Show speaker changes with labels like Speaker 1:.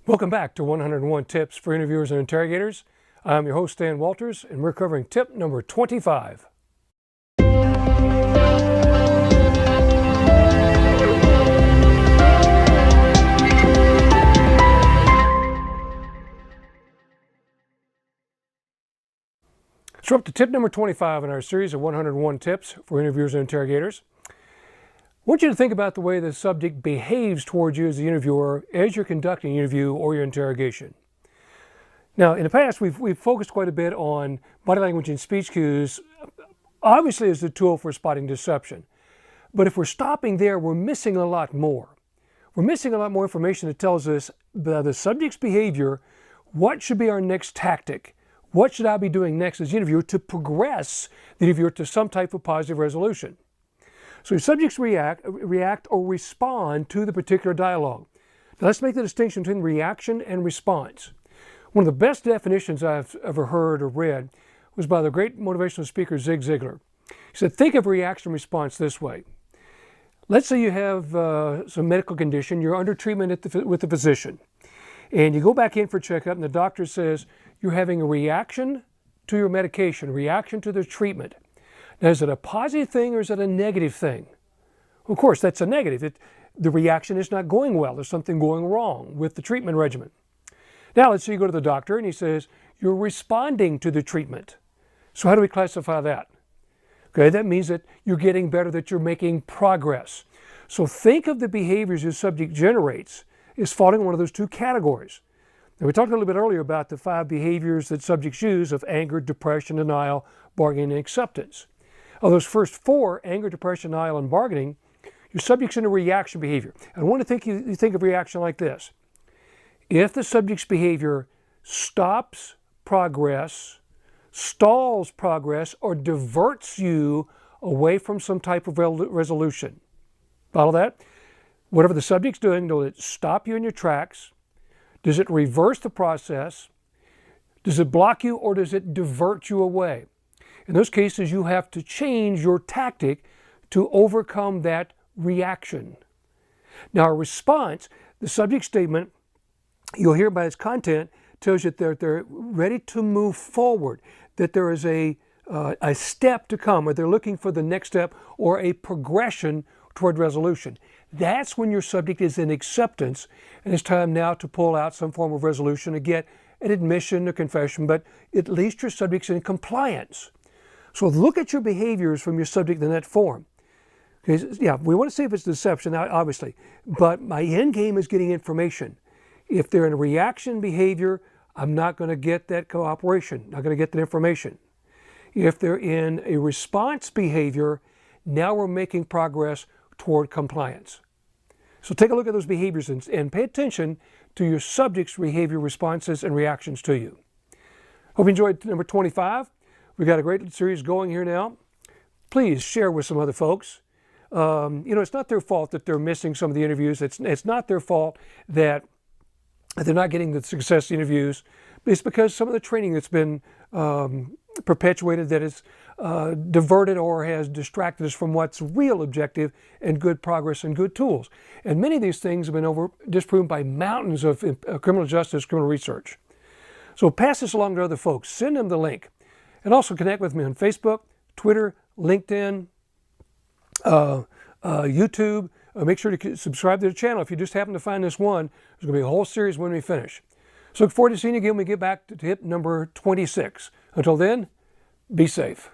Speaker 1: Welcome back to 101 Tips for Interviewers and Interrogators. I'm your host, Dan Walters, and we're covering tip number 25. So we're up to tip number 25 in our series of 101 Tips for Interviewers and Interrogators. I want you to think about the way the subject behaves towards you as the interviewer as you're conducting an interview or your interrogation. Now, in the past, we've focused quite a bit on body language and speech cues, obviously as a tool for spotting deception. But if we're stopping there, we're missing a lot more. We're missing a lot more information that tells us the subject's behavior, what should be our next tactic, what should I be doing next as the interviewer to progress the interviewer to some type of positive resolution. So subjects react or respond to the particular dialogue. Now let's make the distinction between reaction and response. One of the best definitions I've ever heard or read was by the great motivational speaker Zig Ziglar. He said, think of reaction and response this way. Let's say you have some medical condition, you're under treatment with the physician, and you go back in for a checkup and the doctor says you're having a reaction to your medication, a reaction to the treatment. Now, is it a positive thing or is it a negative thing? Of course, that's a negative. The reaction is not going well. There's something going wrong with the treatment regimen. Now, let's say you go to the doctor and he says, you're responding to the treatment. So how do we classify that? Okay, that means that you're getting better, that you're making progress. So think of the behaviors your subject generates as falling in one of those two categories. Now, we talked a little bit earlier about the 5 behaviors that subjects use of anger, depression, denial, bargaining, and acceptance. Of those first 4, anger, depression, denial, and bargaining, your subject's in a reaction behavior. I want to think you think of reaction like this. If the subject's behavior stops progress, stalls progress, or diverts you away from some type of resolution. Follow that? Whatever the subject's doing, does it stop you in your tracks? Does it reverse the process? Does it block you or does it divert you away? In those cases, you have to change your tactic to overcome that reaction. Now, a response, the subject statement, you'll hear by its content, tells you that they're ready to move forward, that there is a step to come, or they're looking for the next step or a progression toward resolution. That's when your subject is in acceptance, and it's time now to pull out some form of resolution to get an admission or confession, but at least your subject's in compliance. So look at your behaviors from your subject in that form. Okay, yeah, we want to see if it's deception, obviously, but my end game is getting information. If they're in a reaction behavior, I'm not going to get that cooperation, not going to get that information. If they're in a response behavior, now we're making progress toward compliance. So take a look at those behaviors and pay attention to your subject's behavior responses and reactions to you. Hope you enjoyed number 25. We've got a great series going here now. Please share with some other folks. It's not their fault that they're missing some of the interviews. It's not their fault that they're not getting the success interviews. It's because some of the training that's been perpetuated that is diverted or has distracted us from what's real objective and good progress and good tools. And many of these things have been disproven by mountains of criminal justice, criminal research. So pass this along to other folks. Send them the link. And also connect with me on Facebook, Twitter, LinkedIn, YouTube. Make sure to subscribe to the channel. If you just happen to find this one, there's going to be a whole series when we finish. So look forward to seeing you again when we get back to tip number 26. Until then, be safe.